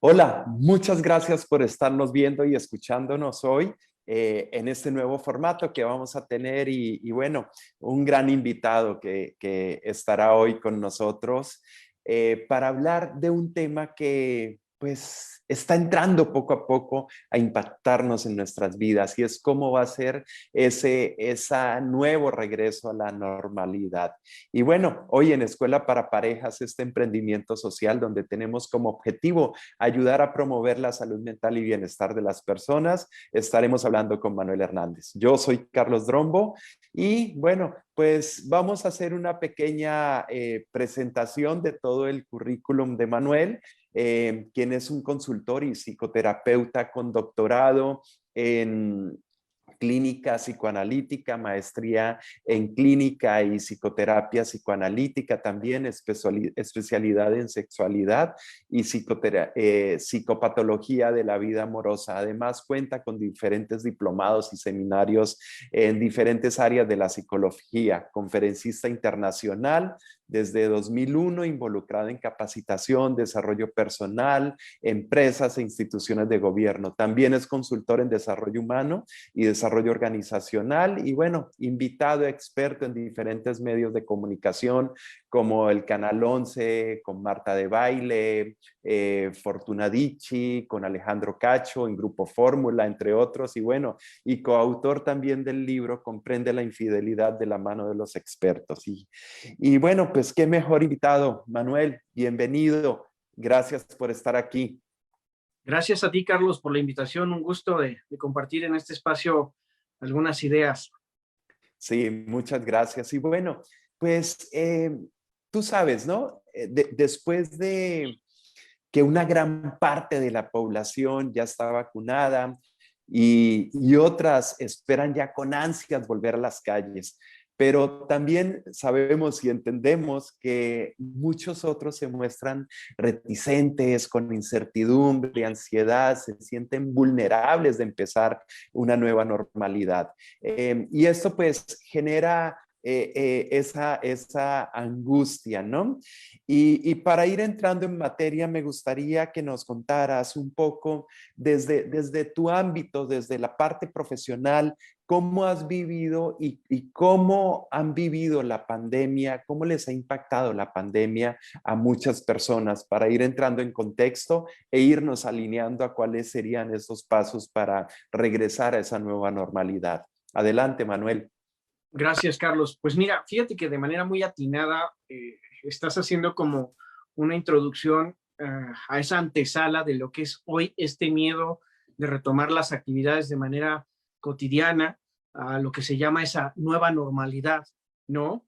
Hola, muchas gracias por estarnos viendo y escuchándonos hoy en este nuevo formato que vamos a tener y bueno, un gran invitado que estará hoy con nosotros para hablar de un tema que pues está entrando poco a poco a impactarnos en nuestras vidas y es cómo va a ser ese nuevo regreso a la normalidad. Y bueno, hoy en Escuela para Parejas, este emprendimiento social donde tenemos como objetivo ayudar a promover la salud mental y bienestar de las personas, estaremos hablando con Manuel Hernández. Yo soy Carlos Drombo y bueno, pues vamos a hacer una pequeña presentación de todo el currículum de Manuel, quien es un consultor y psicoterapeuta con doctorado en clínica psicoanalítica, maestría en clínica y psicoterapia psicoanalítica, también especialidad en sexualidad y psicopatología de la vida amorosa. Además, cuenta con diferentes diplomados y seminarios en diferentes áreas de la psicología, conferencista internacional, desde 2001 involucrada en capacitación, desarrollo personal, empresas e instituciones de gobierno. También es consultor en desarrollo humano y desarrollo organizacional y bueno, invitado experto en diferentes medios de comunicación como el Canal 11, con Marta de Baile, Fortuna Dicci, con Alejandro Cacho, en Grupo Fórmula, entre otros, y bueno, y coautor también del libro Comprende la infidelidad de la mano de los expertos. Y bueno, pues qué mejor invitado, Manuel, bienvenido, gracias por estar aquí. Gracias a ti, Carlos, por la invitación. Un gusto de compartir en este espacio algunas ideas. Sí, muchas gracias. Y bueno, pues tú sabes, ¿no? Después de que una gran parte de la población ya está vacunada y otras esperan ya con ansias volver a las calles. Pero también sabemos y entendemos que muchos otros se muestran reticentes, con incertidumbre, ansiedad, se sienten vulnerables de empezar una nueva normalidad. Y esto pues genera esa angustia, ¿no? Y para ir entrando en materia, me gustaría que nos contaras un poco desde tu ámbito, desde la parte profesional, cómo has vivido y cómo han vivido la pandemia, cómo les ha impactado la pandemia a muchas personas, para ir entrando en contexto e irnos alineando a cuáles serían esos pasos para regresar a esa nueva normalidad. Adelante, Manuel. Gracias, Carlos. Pues mira, fíjate que de manera muy atinada estás haciendo como una introducción a esa antesala de lo que es hoy este miedo de retomar las actividades de manera cotidiana, a lo que se llama esa nueva normalidad, ¿no?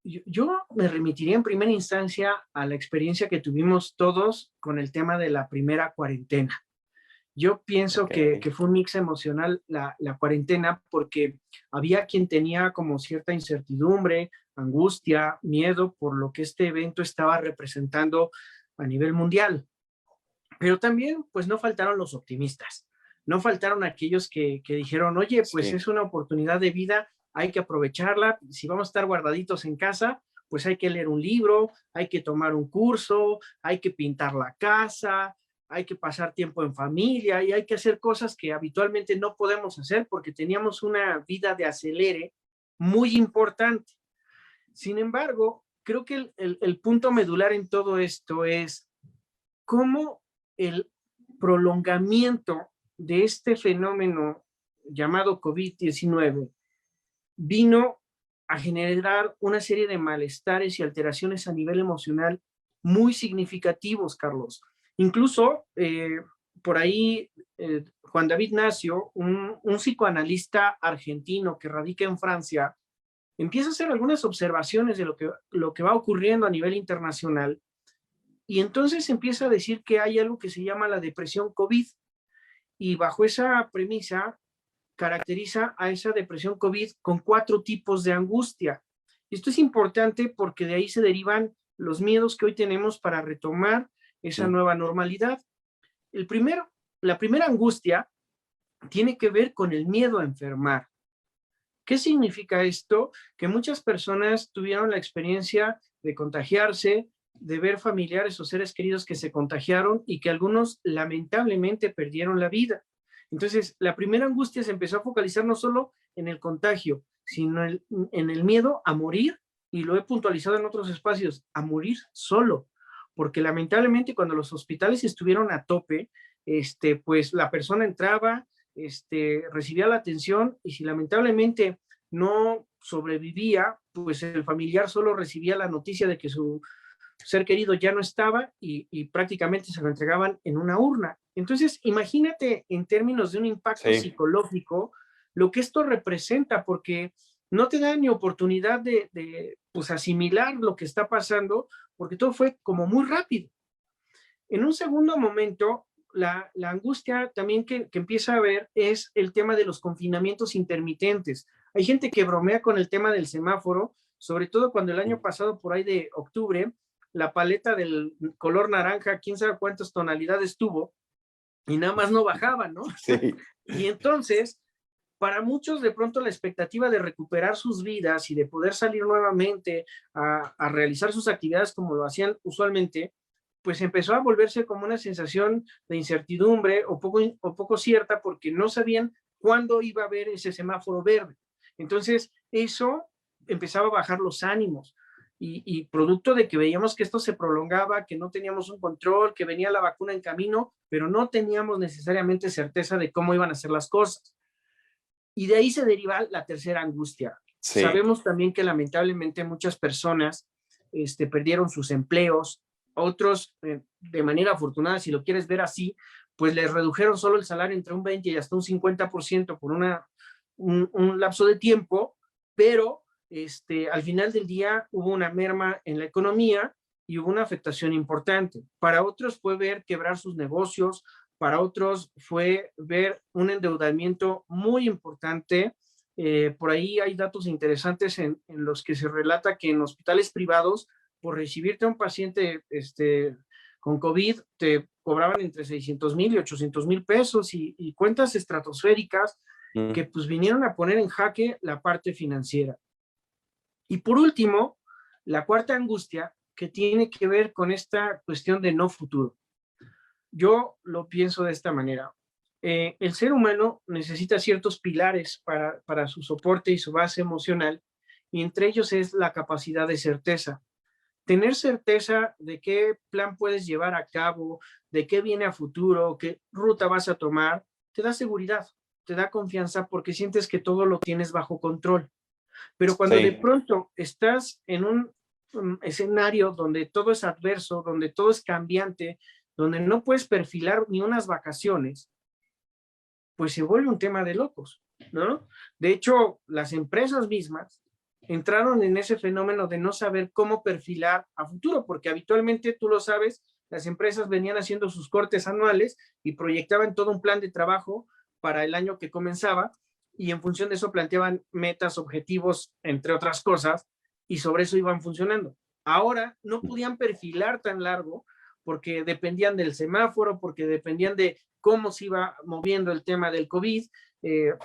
Yo me remitiría en primera instancia a la experiencia que tuvimos todos con el tema de la primera cuarentena. Yo pienso Okay. que fue un mix emocional la cuarentena, porque había quien tenía como cierta incertidumbre, angustia, miedo por lo que este evento estaba representando a nivel mundial. Pero también, pues no faltaron los optimistas, no faltaron aquellos que dijeron, oye, pues Sí. es una oportunidad de vida, hay que aprovecharla, si vamos a estar guardaditos en casa, pues hay que leer un libro, hay que tomar un curso, hay que pintar la casa, hay que pasar tiempo en familia y hay que hacer cosas que habitualmente no podemos hacer porque teníamos una vida de acelere muy importante. Sin embargo, creo que el punto medular en todo esto es cómo el prolongamiento de este fenómeno llamado COVID-19 vino a generar una serie de malestares y alteraciones a nivel emocional muy significativos, Carlos. Incluso por ahí Juan David Nacio, un psicoanalista argentino que radica en Francia, empieza a hacer algunas observaciones de lo que va ocurriendo a nivel internacional y entonces empieza a decir que hay algo que se llama la depresión COVID y bajo esa premisa caracteriza a esa depresión COVID con 4 tipos de angustia. Esto es importante porque de ahí se derivan los miedos que hoy tenemos para retomar esa Mm. nueva normalidad. La primera angustia tiene que ver con el miedo a enfermar. ¿Qué significa esto? Que muchas personas tuvieron la experiencia de contagiarse de ver familiares o seres queridos que se contagiaron y que algunos lamentablemente perdieron la vida. Entonces, la primera angustia se empezó a focalizar no solo en el contagio, sino en el miedo a morir, y lo he puntualizado en otros espacios, a morir solo, porque lamentablemente cuando los hospitales estuvieron a tope, pues la persona entraba, recibía la atención, y si lamentablemente no sobrevivía, pues el familiar solo recibía la noticia de que su ser querido ya no estaba, y prácticamente se lo entregaban en una urna. Entonces, imagínate en términos de un impacto psicológico lo que esto representa, porque no te da ni oportunidad de pues, asimilar lo que está pasando, porque todo fue como muy rápido. En un segundo momento, la angustia también que empieza a haber es el tema de los confinamientos intermitentes. Hay gente que bromea con el tema del semáforo, sobre todo cuando el año pasado, por ahí de octubre, la paleta del color naranja, quién sabe cuántas tonalidades tuvo, y nada más no bajaba, ¿no? Sí. Y entonces, para muchos, de pronto la expectativa de recuperar sus vidas y de poder salir nuevamente a realizar sus actividades como lo hacían usualmente, pues empezó a volverse como una sensación de incertidumbre o poco cierta, porque no sabían cuándo iba a haber ese semáforo verde. Entonces, eso empezaba a bajar los ánimos. Y producto de que veíamos que esto se prolongaba, que no teníamos un control, que venía la vacuna en camino, pero no teníamos necesariamente certeza de cómo iban a ser las cosas. Y de ahí se deriva la tercera angustia. Sí. Sabemos también que lamentablemente muchas personas perdieron sus empleos, otros de manera afortunada, si lo quieres ver así, pues les redujeron solo el salario entre un 20 y hasta un 50% por un lapso de tiempo, pero al final del día hubo una merma en la economía y hubo una afectación importante. Para otros fue ver quebrar sus negocios, para otros fue ver un endeudamiento muy importante. Por ahí hay datos interesantes en los que se relata que en hospitales privados, por recibirte a un paciente con COVID, te cobraban entre 600,000 y 800,000 pesos, y cuentas estratosféricas que pues vinieron a poner en jaque la parte financiera. Y por último, la cuarta angustia, que tiene que ver con esta cuestión de no futuro. Yo lo pienso de esta manera. El ser humano necesita ciertos pilares para su soporte y su base emocional, y entre ellos es la capacidad de certeza. Tener certeza de qué plan puedes llevar a cabo, de qué viene a futuro, qué ruta vas a tomar, te da seguridad, te da confianza, porque sientes que todo lo tienes bajo control. Pero cuando de pronto estás en un escenario donde todo es adverso, donde todo es cambiante, donde no puedes perfilar ni unas vacaciones, pues se vuelve un tema de locos, ¿no? De hecho, las empresas mismas entraron en ese fenómeno de no saber cómo perfilar a futuro, porque habitualmente, tú lo sabes, las empresas venían haciendo sus cortes anuales y proyectaban todo un plan de trabajo para el año que comenzaba, y en función de eso planteaban metas, objetivos, entre otras cosas, y sobre eso iban funcionando. Ahora no podían perfilar tan largo porque dependían del semáforo, porque dependían de cómo se iba moviendo el tema del COVID.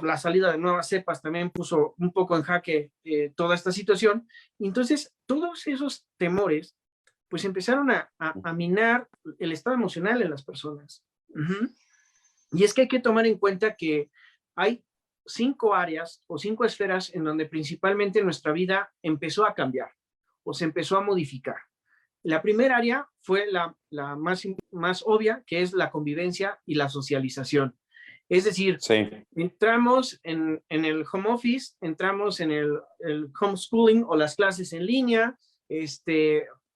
La salida de nuevas cepas también puso un poco en jaque toda esta situación. Entonces, todos esos temores pues empezaron a minar el estado emocional en las personas. Y es que hay que tomar en cuenta que hay 5 áreas o 5 esferas en donde principalmente nuestra vida empezó a cambiar o se empezó a modificar. La primera área fue la más obvia, que es la convivencia y la socialización. Es decir, entramos en el home office, entramos en el homeschooling o las clases en línea.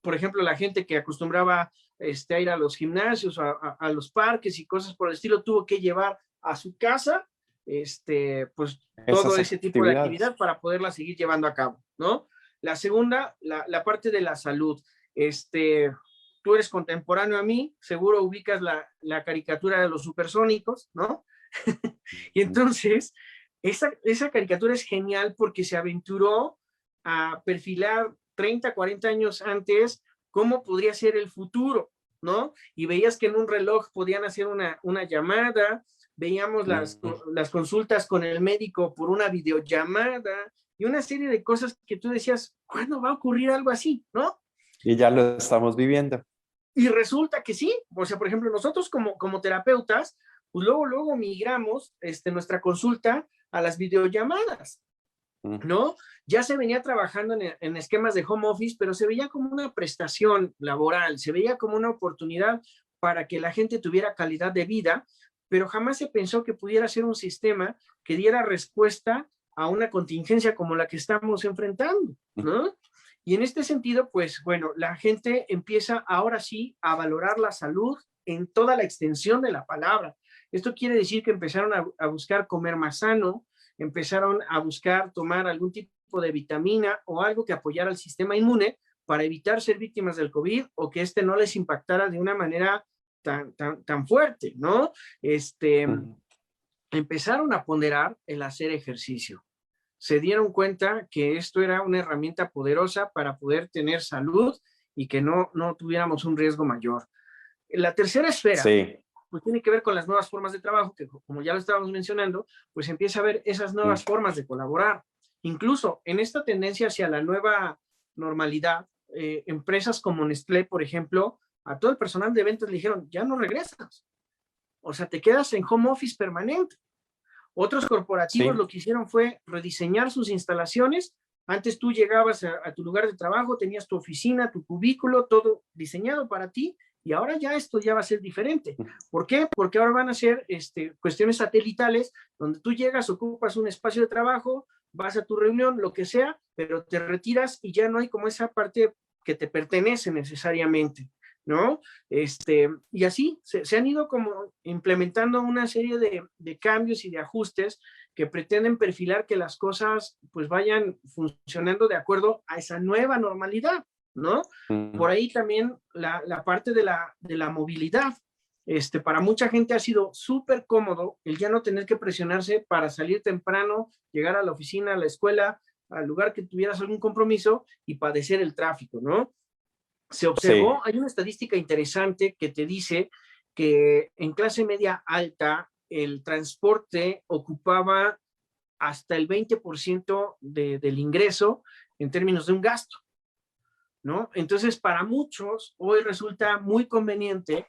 Por ejemplo, la gente que acostumbraba a ir a los gimnasios, a los parques y cosas por el estilo, tuvo que llevar a su casa pues todo ese tipo de actividad para poderla seguir llevando a cabo, ¿no? La segunda, la parte de la salud. Tú eres contemporáneo a mí, seguro ubicas la caricatura de los supersónicos, ¿no? Y entonces, esa caricatura es genial porque se aventuró a perfilar 30, 40 años antes cómo podría ser el futuro, ¿no? Y veías que en un reloj podían hacer una llamada, veíamos las consultas con el médico por una videollamada y una serie de cosas que tú decías, ¿cuándo va a ocurrir algo así, no? Y ya lo estamos viviendo. Y resulta que sí, o sea, por ejemplo, nosotros como terapeutas, pues luego migramos nuestra consulta a las videollamadas, ¿no? Ya se venía trabajando en esquemas de home office, pero se veía como una prestación laboral, se veía como una oportunidad para que la gente tuviera calidad de vida, pero jamás se pensó que pudiera ser un sistema que diera respuesta a una contingencia como la que estamos enfrentando, ¿no? Y en este sentido, pues bueno, la gente empieza ahora sí a valorar la salud en toda la extensión de la palabra. Esto quiere decir que empezaron a buscar comer más sano, empezaron a buscar tomar algún tipo de vitamina o algo que apoyara al sistema inmune para evitar ser víctimas del COVID o que no les impactara de una manera tan fuerte, ¿no? Empezaron a ponderar el hacer ejercicio. Se dieron cuenta que esto era una herramienta poderosa para poder tener salud y que no tuviéramos un riesgo mayor. La tercera esfera, sí, pues tiene que ver con las nuevas formas de trabajo, que como ya lo estábamos mencionando, pues empieza a haber esas nuevas formas de colaborar. Incluso en esta tendencia hacia la nueva normalidad, empresas como Nestlé, por ejemplo, a todo el personal de ventas le dijeron, ya no regresas. O sea, te quedas en home office permanente. Otros corporativos sí. lo que hicieron fue rediseñar sus instalaciones. Antes tú llegabas a tu lugar de trabajo, tenías tu oficina, tu cubículo, todo diseñado para ti, y ahora ya esto ya va a ser diferente. ¿Por qué? Porque ahora van a ser cuestiones satelitales, donde tú llegas, ocupas un espacio de trabajo, vas a tu reunión, lo que sea, pero te retiras y ya no hay como esa parte que te pertenece necesariamente, ¿no? Y así se han ido como implementando una serie de cambios y de ajustes que pretenden perfilar que las cosas pues vayan funcionando de acuerdo a esa nueva normalidad, ¿no? Por ahí también la parte de la movilidad. Para mucha gente ha sido súper cómodo el ya no tener que presionarse para salir temprano, llegar a la oficina, a la escuela, al lugar que tuvieras algún compromiso y padecer el tráfico, ¿no? Se Sí, observó, hay una estadística interesante que te dice que en clase media alta el transporte ocupaba hasta el 20% del ingreso en términos de un gasto, ¿no? Entonces, para muchos, hoy resulta muy conveniente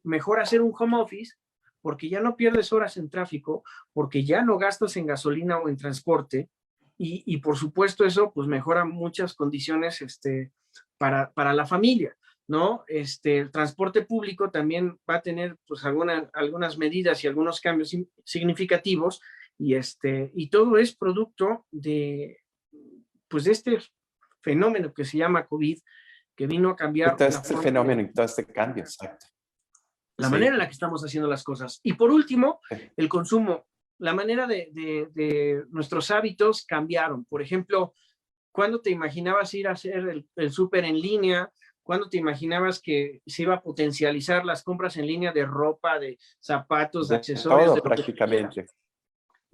mejor hacer un home office porque ya no pierdes horas en tráfico, porque ya no gastas en gasolina o en transporte, y por supuesto eso pues mejora muchas condiciones para la familia, ¿no? El transporte público también va a tener pues algunas medidas y algunos cambios significativos, y todo es producto pues de este fenómeno que se llama COVID, que vino a de cambiar todo la este forma fenómeno y todo este cambio, exacto. la manera Sí, en la que estamos haciendo las cosas. Y por último, sí. el consumo. La manera de nuestros hábitos cambiaron. Por ejemplo, ¿cuándo te imaginabas ir a hacer el súper en línea? ¿Cuándo te imaginabas que se iba a potencializar las compras en línea de ropa, de zapatos, de De accesorios, de todo lo que tú quieras? prácticamente.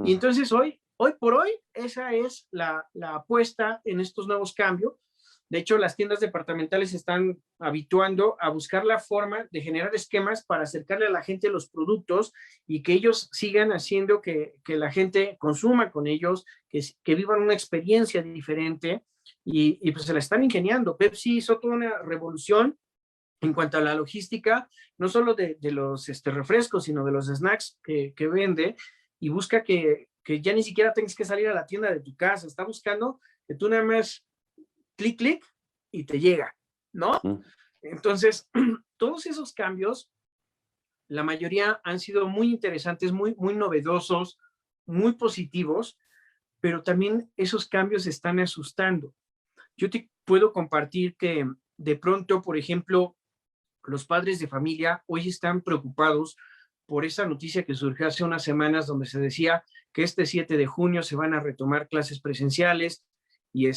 Y entonces hoy por hoy, esa es la apuesta en estos nuevos cambios. De hecho, las tiendas departamentales se están habituando a buscar la forma de generar esquemas para acercarle a la gente los productos y que ellos sigan haciendo que la gente consuma con ellos, que vivan una experiencia diferente, y pues se la están ingeniando. Pepsi hizo toda una revolución en cuanto a la logística, no solo de los refrescos, sino de los snacks que vende, y busca que ya ni siquiera tengas que salir a la tienda de tu casa. Está buscando que tú nada más clic y te llega, ¿no? Entonces, todos esos cambios, la mayoría han sido muy interesantes, muy novedosos, muy positivos, pero también esos cambios están asustando. Yo te puedo compartir que de pronto, por ejemplo, los padres de familia hoy están preocupados por esa noticia que surgió hace unas semanas donde se decía que este 7 de junio se van a retomar clases presenciales, y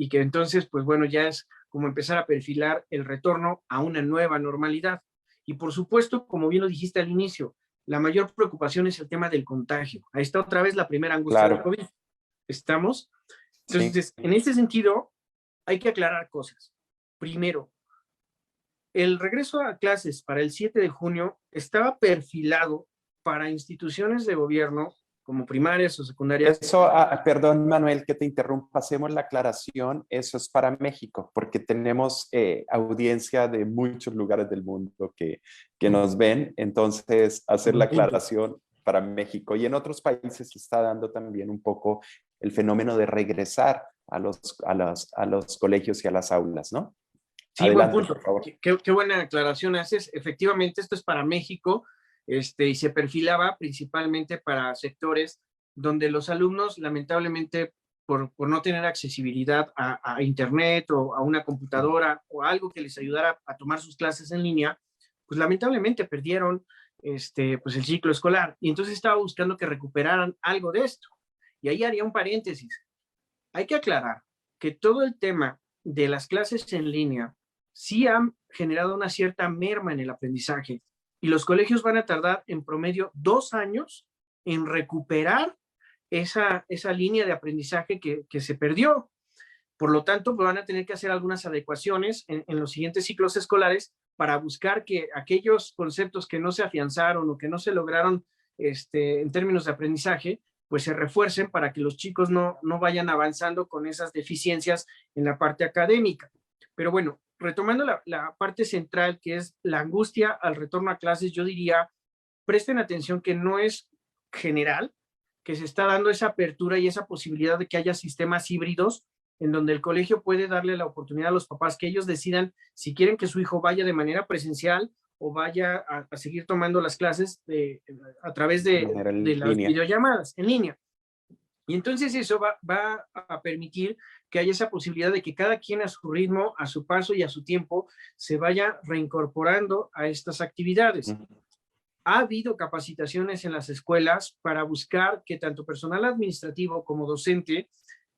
que entonces, pues bueno, ya es como empezar a perfilar el retorno a una nueva normalidad. Y por supuesto, como bien lo dijiste al inicio, la mayor preocupación es el tema del contagio. Ahí está otra vez la primera angustia del Claro, COVID. ¿Estamos? sí, Entonces, en este sentido, hay que aclarar cosas. Primero, el regreso a clases para el 7 de junio estaba perfilado para instituciones de gobierno como primarias o secundarias. Eso, perdón Manuel que te interrumpa, hacemos la aclaración, eso es para México, porque tenemos audiencia de muchos lugares del mundo que nos ven, entonces hacer la aclaración para México. Y en otros países se está dando también un poco el fenómeno de regresar a los colegios y a las aulas, ¿no? Sí, Adelante, buen punto. por favor. Qué buena aclaración haces. Efectivamente, esto es para México, y se perfilaba principalmente para sectores donde los alumnos, lamentablemente, por no tener accesibilidad a Internet o a una computadora o algo que les ayudara a tomar sus clases en línea, pues lamentablemente perdieron pues el ciclo escolar. Y entonces estaba buscando que recuperaran algo de esto. Y ahí haría un paréntesis. Hay que aclarar que todo el tema de las clases en línea sí han generado una cierta merma en el aprendizaje y los colegios van a tardar en promedio 2 años en recuperar esa línea de aprendizaje que se perdió. Por lo tanto, pues van a tener que hacer algunas adecuaciones en los siguientes ciclos escolares para buscar que aquellos conceptos que no se afianzaron o que no se lograron en términos de aprendizaje, pues se refuercen para que los chicos no vayan avanzando con esas deficiencias en la parte académica. Pero bueno, retomando la parte central, que es la angustia al retorno a clases, yo diría, presten atención que no es general, que se está dando esa apertura y esa posibilidad de que haya sistemas híbridos en donde el colegio puede darle la oportunidad a los papás que ellos decidan si quieren que su hijo vaya de manera presencial o vaya a seguir tomando las clases a través de las videollamadas en línea. Y entonces eso va a permitir que haya esa posibilidad de que cada quien a su ritmo, a su paso y a su tiempo se vaya reincorporando a estas actividades. Ha habido capacitaciones en las escuelas para buscar que tanto personal administrativo como docente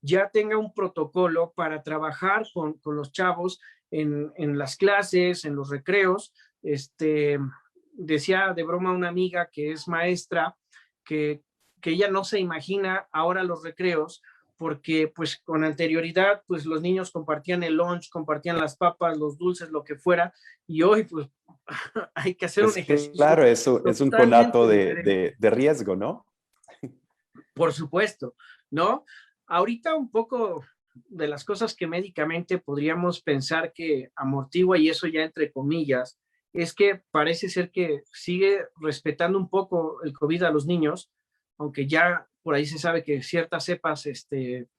ya tenga un protocolo para trabajar con los chavos en las clases, en los recreos. Decía de broma una amiga que es maestra que ella no se imagina ahora los recreos porque pues con anterioridad pues los niños compartían el lunch, compartían las papas, los dulces, lo que fuera, y hoy pues hay que hacer un ejercicio. Claro, eso es un conato de riesgo, ¿no? Por supuesto, ¿no? Ahorita un poco de las cosas que médicamente podríamos pensar que amortigua, y eso ya entre comillas, es que parece ser que sigue respetando un poco el COVID a los niños, aunque ya por ahí se sabe que ciertas cepas,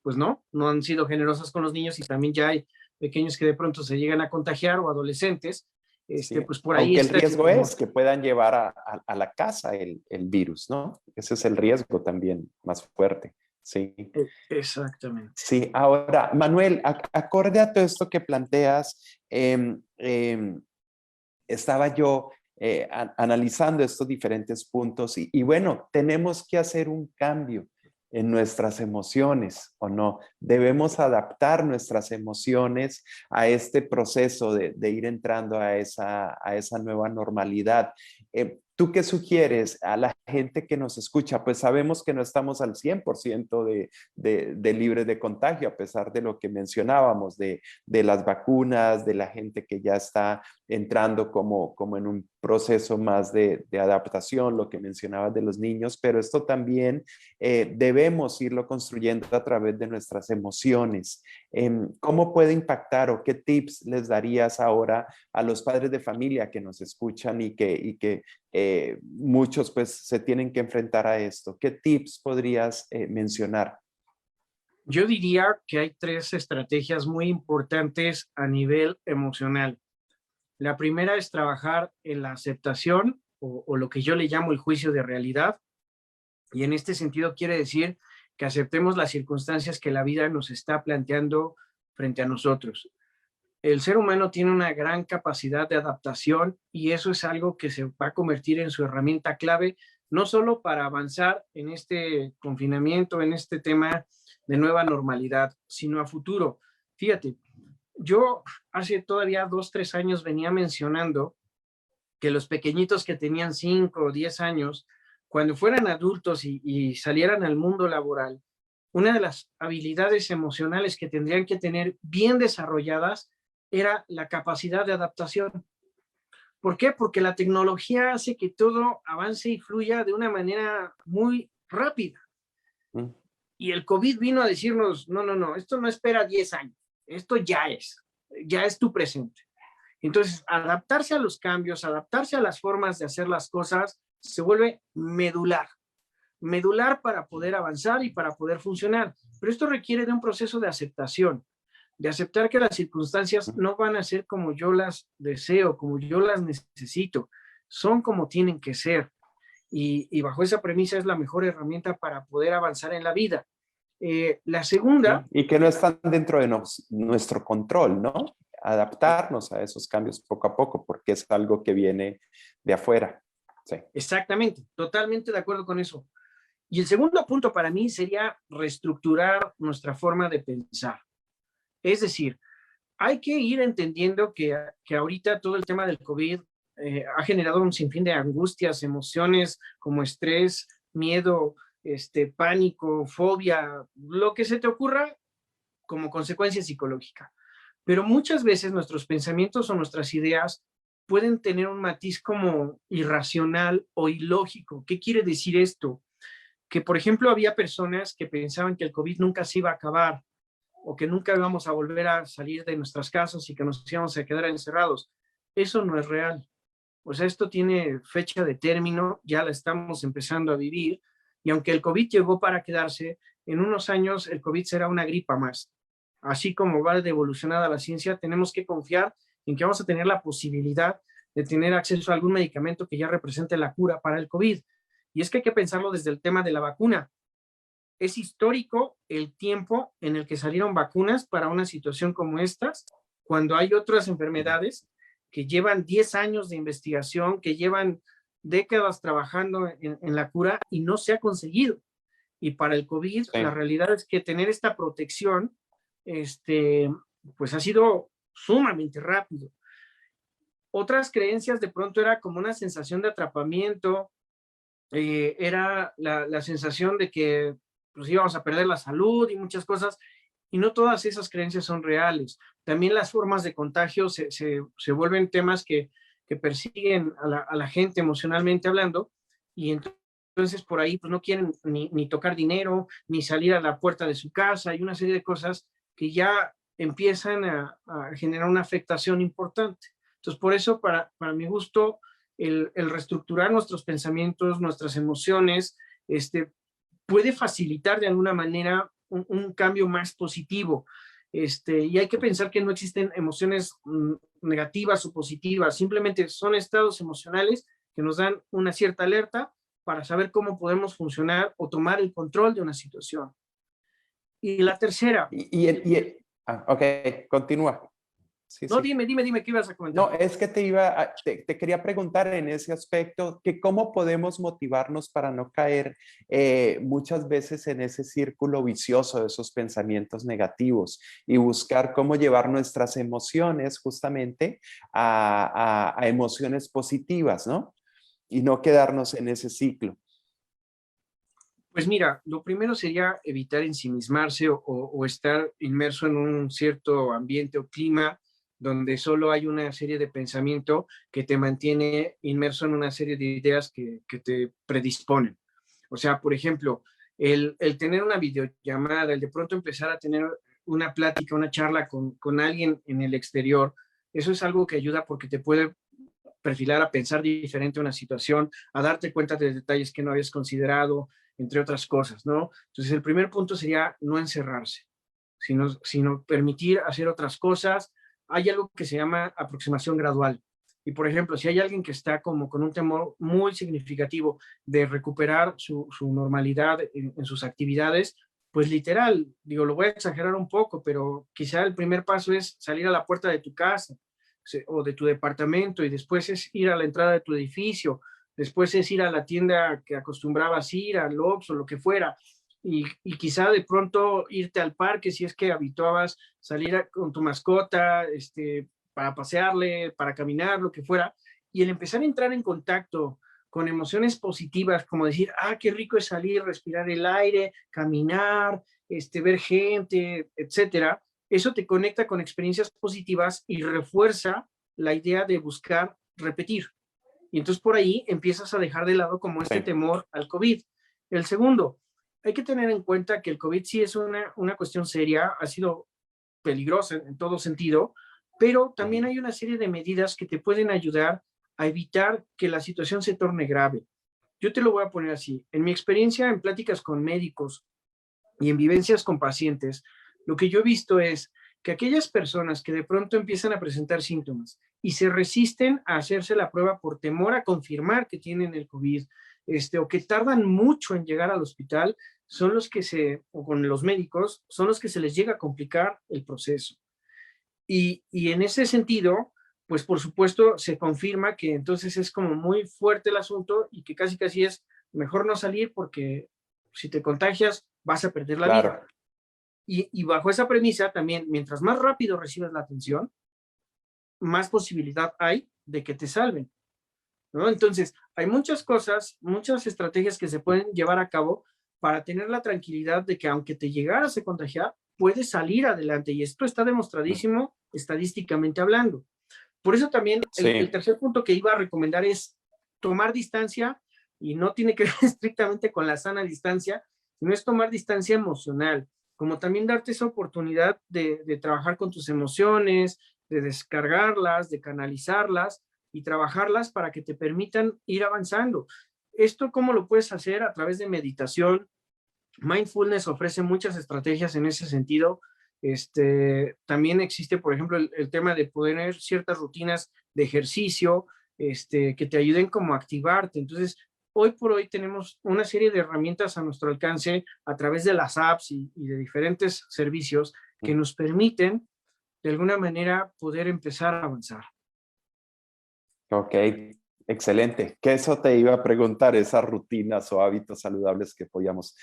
pues no han sido generosas con los niños y también ya hay pequeños que de pronto se llegan a contagiar o adolescentes. Sí, pues por ahí aunque el riesgo es que puedan llevar a la casa el virus, ¿no? Ese es el riesgo también más fuerte. Sí. Exactamente. Sí, ahora, Manuel, acorde a todo esto que planteas, estaba yo analizando estos diferentes puntos y bueno, tenemos que hacer un cambio en nuestras emociones, ¿o no? Debemos adaptar nuestras emociones a este proceso de ir entrando a esa nueva normalidad. ¿Tú qué sugieres a la gente que nos escucha? Pues sabemos que no estamos al 100% de libres de contagio, a pesar de lo que mencionábamos, de las vacunas, de la gente que ya está entrando como en un proceso más de adaptación, lo que mencionabas de los niños, pero esto también debemos irlo construyendo a través de nuestras emociones. ¿Cómo puede impactar o qué tips les darías ahora a los padres de familia que nos escuchan y que muchos pues se tienen que enfrentar a esto? ¿Qué tips podrías mencionar? Yo diría que hay 3 estrategias muy importantes a nivel emocional. La primera es trabajar en la aceptación o lo que yo le llamo el juicio de realidad. Y en este sentido quiere decir que aceptemos las circunstancias que la vida nos está planteando frente a nosotros. El ser humano tiene una gran capacidad de adaptación y eso es algo que se va a convertir en su herramienta clave, no solo para avanzar en este confinamiento, en este tema de nueva normalidad, sino a futuro. Fíjate, yo hace todavía 2, 3 años venía mencionando que los pequeñitos que tenían 5 o 10 años, cuando fueran adultos y salieran al mundo laboral, una de las habilidades emocionales que tendrían que tener bien desarrolladas era la capacidad de adaptación. ¿Por qué? Porque la tecnología hace que todo avance y fluya de una manera muy rápida. Mm. Y el COVID vino a decirnos, no, no, no, esto no espera 10 años, esto ya es tu presente. Entonces, adaptarse a los cambios, adaptarse a las formas de hacer las cosas, se vuelve medular para poder avanzar y para poder funcionar. Pero esto requiere de un proceso de aceptación, de aceptar que las circunstancias no van a ser como yo las deseo, como yo las necesito, son como tienen que ser. Y bajo esa premisa es la mejor herramienta para poder avanzar en la vida. La segunda... Y que no están dentro de nuestro control, ¿no? Adaptarnos a esos cambios poco a poco, porque es algo que viene de afuera. Sí. Exactamente, totalmente de acuerdo con eso. Y el segundo punto para mí sería reestructurar nuestra forma de pensar. Es decir, hay que ir entendiendo que ahorita todo el tema del COVID ha generado un sinfín de angustias, emociones como estrés, miedo, pánico, fobia, lo que se te ocurra como consecuencia psicológica. Pero muchas veces nuestros pensamientos o nuestras ideas pueden tener un matiz como irracional o ilógico. ¿Qué quiere decir esto? Que, por ejemplo, había personas que pensaban que el COVID nunca se iba a acabar o que nunca íbamos a volver a salir de nuestras casas y que nos íbamos a quedar encerrados. Eso no es real. O sea, esto tiene fecha de término, ya la estamos empezando a vivir, y aunque el COVID llegó para quedarse, en unos años el COVID será una gripa más. Así como va de evolucionada la ciencia, tenemos que confiar en que vamos a tener la posibilidad de tener acceso a algún medicamento que ya represente la cura para el COVID. Y es que hay que pensarlo desde el tema de la vacuna. Es histórico el tiempo en el que salieron vacunas para una situación como esta, cuando hay otras enfermedades que llevan 10 años de investigación, que llevan décadas trabajando en la cura y no se ha conseguido. Y para el COVID, Sí. la realidad es que tener esta protección, pues ha sido sumamente rápido. Otras creencias de pronto era como una sensación de atrapamiento, era la sensación de que pues, íbamos a perder la salud y muchas cosas, y no todas esas creencias son reales. También las formas de contagio se vuelven temas que persiguen a la gente emocionalmente hablando, y entonces por ahí pues no quieren ni tocar dinero, ni salir a la puerta de su casa, y una serie de cosas que ya empiezan a generar una afectación importante. Entonces por eso para mi gusto el reestructurar nuestros pensamientos, nuestras emociones, puede facilitar de alguna manera un cambio más positivo. Y hay que pensar que no existen emociones negativas o positivas, simplemente son estados emocionales que nos dan una cierta alerta para saber cómo podemos funcionar o tomar el control de una situación. Y la tercera. Ok, continúa. Sí, No, sí. dime, ¿qué ibas a comentar? No, es que te quería preguntar en ese aspecto que cómo podemos motivarnos para no caer muchas veces en ese círculo vicioso de esos pensamientos negativos y buscar cómo llevar nuestras emociones justamente a emociones positivas, ¿no? Y no quedarnos en ese ciclo. Pues mira, lo primero sería evitar ensimismarse o estar inmerso en un cierto ambiente o clima donde solo hay una serie de pensamiento que te mantiene inmerso en una serie de ideas que te predisponen. O sea, por ejemplo, el tener una videollamada, el de pronto empezar a tener una plática, una charla con alguien en el exterior, eso es algo que ayuda porque te puede perfilar a pensar diferente una situación, a darte cuenta de detalles que no habías considerado, entre otras cosas, ¿no? Entonces, el primer punto sería no encerrarse, sino permitir hacer otras cosas. Hay algo que se llama aproximación gradual. Y, por ejemplo, si hay alguien que está como con un temor muy significativo de recuperar su normalidad en sus actividades, pues literal, digo, lo voy a exagerar un poco, pero quizá el primer paso es salir a la puerta de tu casa o de tu departamento y después es ir a la entrada de tu edificio, después es ir a la tienda que acostumbrabas ir, al Oxxo o lo que fuera, y quizá de pronto irte al parque si es que habituabas salir con tu mascota, para pasearle, para caminar, lo que fuera, y el empezar a entrar en contacto con emociones positivas, como decir, qué rico es salir, respirar el aire, caminar, ver gente, etcétera, eso te conecta con experiencias positivas y refuerza la idea de buscar repetir. Y entonces por ahí empiezas a dejar de lado como este temor al COVID. El segundo, hay que tener en cuenta que el COVID sí es una cuestión seria, ha sido peligrosa en todo sentido, pero también hay una serie de medidas que te pueden ayudar a evitar que la situación se torne grave. Yo te lo voy a poner así. En mi experiencia en pláticas con médicos y en vivencias con pacientes, lo que yo he visto es que aquellas personas que de pronto empiezan a presentar síntomas y se resisten a hacerse la prueba por temor a confirmar que tienen el COVID, o que tardan mucho en llegar al hospital, son los que o con los médicos, son los que se les llega a complicar el proceso. Y en ese sentido, pues por supuesto se confirma que entonces es como muy fuerte el asunto y que casi casi es mejor no salir porque si te contagias vas a perder la vida. Claro, Y bajo esa premisa también, mientras más rápido recibes la atención, más posibilidad hay de que te salven, ¿no? Entonces, hay muchas cosas, muchas estrategias que se pueden llevar a cabo para tener la tranquilidad de que aunque te llegaras a contagiar, puedes salir adelante. Y esto está demostradísimo estadísticamente hablando. Por eso también el sí, tercer punto que iba a recomendar es tomar distancia, y no tiene que ver estrictamente con la sana distancia, sino es tomar distancia emocional, como también darte esa oportunidad de trabajar con tus emociones, de descargarlas, de canalizarlas y trabajarlas para que te permitan ir avanzando. ¿Esto cómo lo puedes hacer? A través de meditación. Mindfulness ofrece muchas estrategias en ese sentido. También existe, por ejemplo, el tema de poner ciertas rutinas de ejercicio, que te ayuden como a activarte. Entonces, hoy por hoy tenemos una serie de herramientas a nuestro alcance a través de las apps y de diferentes servicios que nos permiten, de alguna manera, poder empezar a avanzar. ok, excelente. Que eso te iba a preguntar, esas rutinas o hábitos saludables que podíamos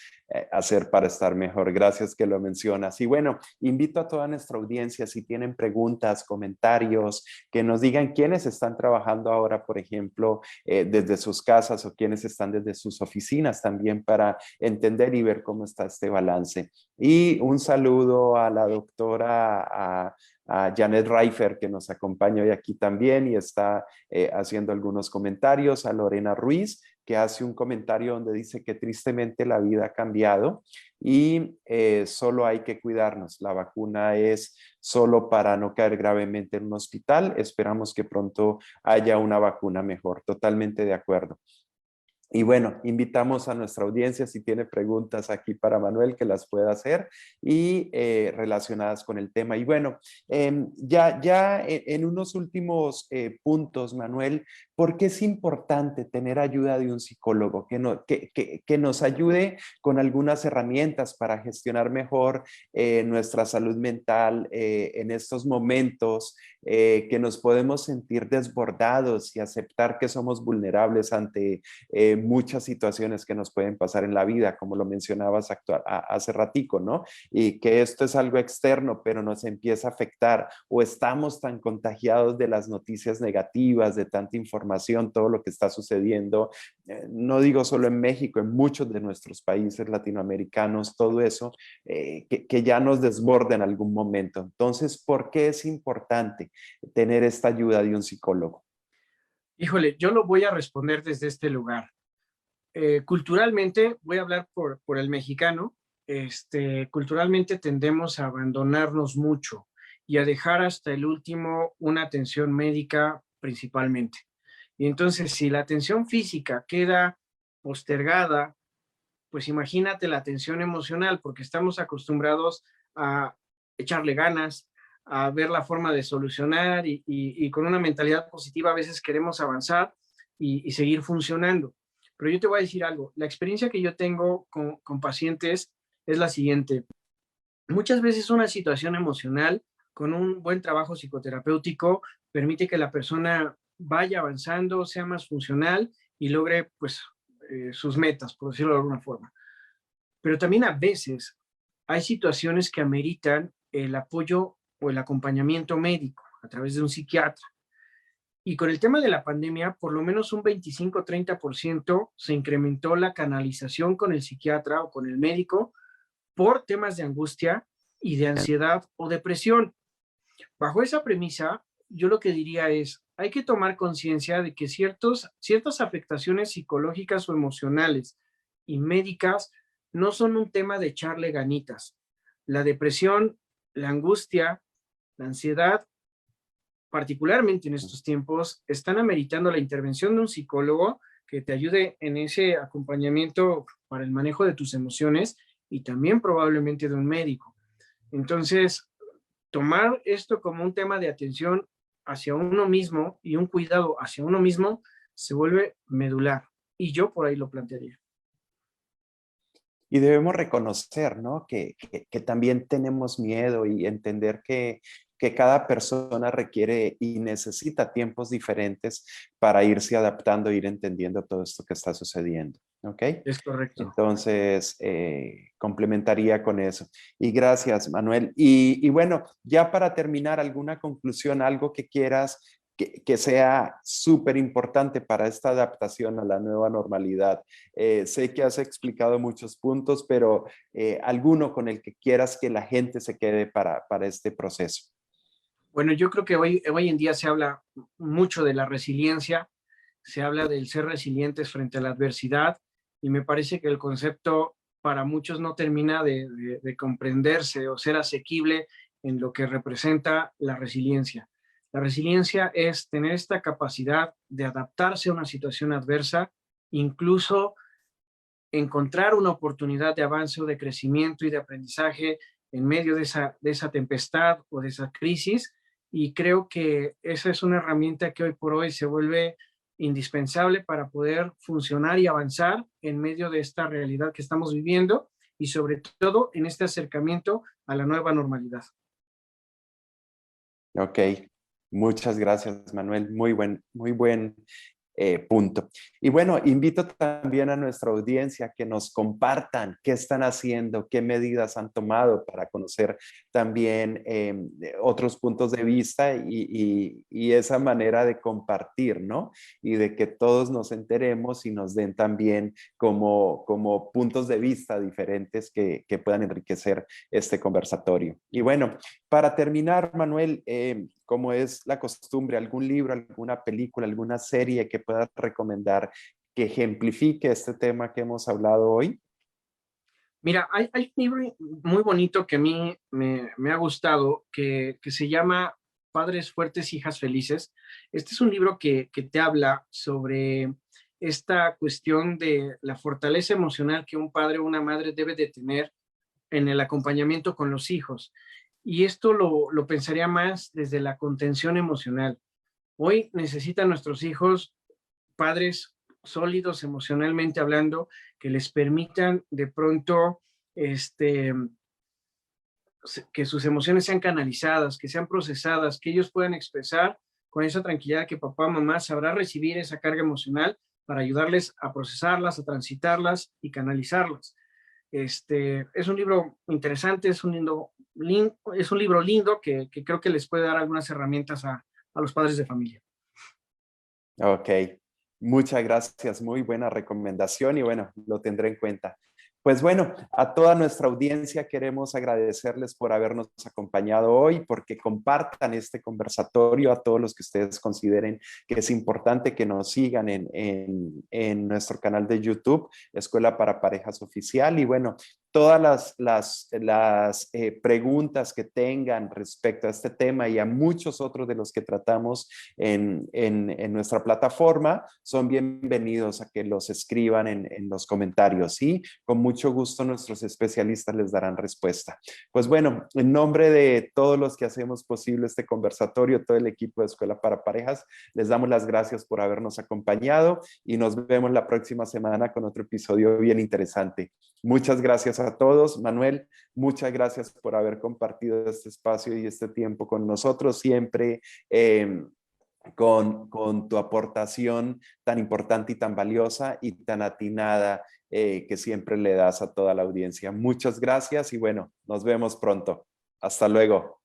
hacer para estar mejor. Gracias que lo mencionas. Y bueno, invito a toda nuestra audiencia, si tienen preguntas, comentarios, que nos digan quiénes están trabajando ahora, por ejemplo, desde sus casas o quiénes están desde sus oficinas también para entender y ver cómo está este balance. Y un saludo a la doctora, a Janet Reifer, que nos acompaña hoy aquí también y está haciendo algunos comentarios, a Lorena Ruiz, que hace un comentario donde dice que tristemente la vida ha cambiado y solo hay que cuidarnos. La vacuna es solo para no caer gravemente en un hospital. Esperamos que pronto haya una vacuna mejor. Totalmente de acuerdo. Y bueno, invitamos a nuestra audiencia si tiene preguntas aquí para Manuel que las pueda hacer y relacionadas con el tema. Y bueno, ya en unos últimos puntos, Manuel, ¿por qué es importante tener ayuda de un psicólogo que nos ayude con algunas herramientas para gestionar mejor nuestra salud mental en estos momentos que nos podemos sentir desbordados y aceptar que somos vulnerables ante muchas situaciones que nos pueden pasar en la vida, como lo mencionabas hace ratico, ¿no? Y que esto es algo externo, pero nos empieza a afectar o estamos tan contagiados de las noticias negativas, de tanta información, todo lo que está sucediendo, no digo solo en México, en muchos de nuestros países latinoamericanos, todo eso, que ya nos desborda en algún momento. Entonces, ¿por qué es importante tener esta ayuda de un psicólogo? Híjole, yo lo voy a responder desde este lugar. Culturalmente, voy a hablar por el mexicano, culturalmente tendemos a abandonarnos mucho y a dejar hasta el último una atención médica principalmente. Y entonces, si la atención física queda postergada, pues imagínate la atención emocional, porque estamos acostumbrados a echarle ganas, a ver la forma de solucionar y con una mentalidad positiva a veces queremos avanzar y seguir funcionando. Pero yo te voy a decir algo, la experiencia que yo tengo con pacientes es la siguiente. Muchas veces una situación emocional con un buen trabajo psicoterapéutico permite que la persona vaya avanzando, sea más funcional y logre pues sus metas, por decirlo de alguna forma. Pero también a veces hay situaciones que ameritan el apoyo o el acompañamiento médico a través de un psiquiatra. Y con el tema de la pandemia, por lo menos un 25-30% se incrementó la canalización con el psiquiatra o con el médico por temas de angustia y de ansiedad o depresión. Bajo esa premisa, yo lo que diría es, hay que tomar conciencia de que ciertas afectaciones psicológicas o emocionales y médicas no son un tema de echarle ganitas. La depresión, la angustia, la ansiedad, particularmente en estos tiempos, están ameritando la intervención de un psicólogo que te ayude en ese acompañamiento para el manejo de tus emociones y también probablemente de un médico. Entonces, tomar esto como un tema de atención hacia uno mismo y un cuidado hacia uno mismo se vuelve medular. Y yo por ahí lo plantearía. Y debemos reconocer, ¿no? Que también tenemos miedo y entender que cada persona requiere y necesita tiempos diferentes para irse adaptando, ir entendiendo todo esto que está sucediendo, ¿ok? Es correcto. Entonces, complementaría con eso. Y gracias, Manuel. Y bueno, ya para terminar, ¿alguna conclusión, algo que quieras que sea súper importante para esta adaptación a la nueva normalidad? Sé que has explicado muchos puntos, pero alguno con el que quieras que la gente se quede para este proceso. Bueno, yo creo que hoy en día se habla mucho de la resiliencia, se habla del ser resilientes frente a la adversidad, y me parece que el concepto para muchos no termina de comprenderse o ser asequible en lo que representa la resiliencia. La resiliencia es tener esta capacidad de adaptarse a una situación adversa, incluso encontrar una oportunidad de avance o de crecimiento y de aprendizaje en medio de esa tempestad o de esa crisis. Y creo que esa es una herramienta que hoy por hoy se vuelve indispensable para poder funcionar y avanzar en medio de esta realidad que estamos viviendo y sobre todo en este acercamiento a la nueva normalidad. Ok, muchas gracias, Manuel. Muy buen punto. Y bueno, invito también a nuestra audiencia que nos compartan qué están haciendo, qué medidas han tomado para conocer también otros puntos de vista y esa manera de compartir, ¿no? Y de que todos nos enteremos y nos den también como puntos de vista diferentes que puedan enriquecer este conversatorio. Y bueno, para terminar, Manuel, como es la costumbre, algún libro, alguna película, alguna serie que puedas recomendar que ejemplifique este tema que hemos hablado hoy. Mira, hay un libro muy bonito que a mí me ha gustado que se llama Padres Fuertes, Hijas Felices. Este es un libro que te habla sobre esta cuestión de la fortaleza emocional que un padre o una madre debe de tener en el acompañamiento con los hijos. Y esto lo pensaría más desde la contención emocional. Hoy necesitan nuestros hijos padres sólidos emocionalmente hablando, que les permitan de pronto que sus emociones sean canalizadas, que sean procesadas, que ellos puedan expresar con esa tranquilidad que papá, mamá sabrá recibir esa carga emocional para ayudarles a procesarlas, a transitarlas y canalizarlas. Es un libro interesante, es un libro lindo que creo que les puede dar algunas herramientas a los padres de familia. Ok, muchas gracias, muy buena recomendación y bueno, lo tendré en cuenta. Pues bueno, a toda nuestra audiencia queremos agradecerles por habernos acompañado hoy, porque compartan este conversatorio a todos los que ustedes consideren que es importante que nos sigan en nuestro canal de YouTube, Escuela para Parejas Oficial. Y bueno, todas las preguntas que tengan respecto a este tema y a muchos otros de los que tratamos en nuestra plataforma, son bienvenidos a que los escriban en los comentarios, ¿sí? Con mucho gusto nuestros especialistas les darán respuesta. Pues bueno, en nombre de todos los que hacemos posible este conversatorio, todo el equipo de Escuela para Parejas, les damos las gracias por habernos acompañado y nos vemos la próxima semana con otro episodio bien interesante. Muchas gracias a todos. Manuel, muchas gracias por haber compartido este espacio y este tiempo con nosotros. Siempre con tu aportación tan importante y tan valiosa y tan atinada que siempre le das a toda la audiencia. Muchas gracias y bueno, nos vemos pronto. Hasta luego.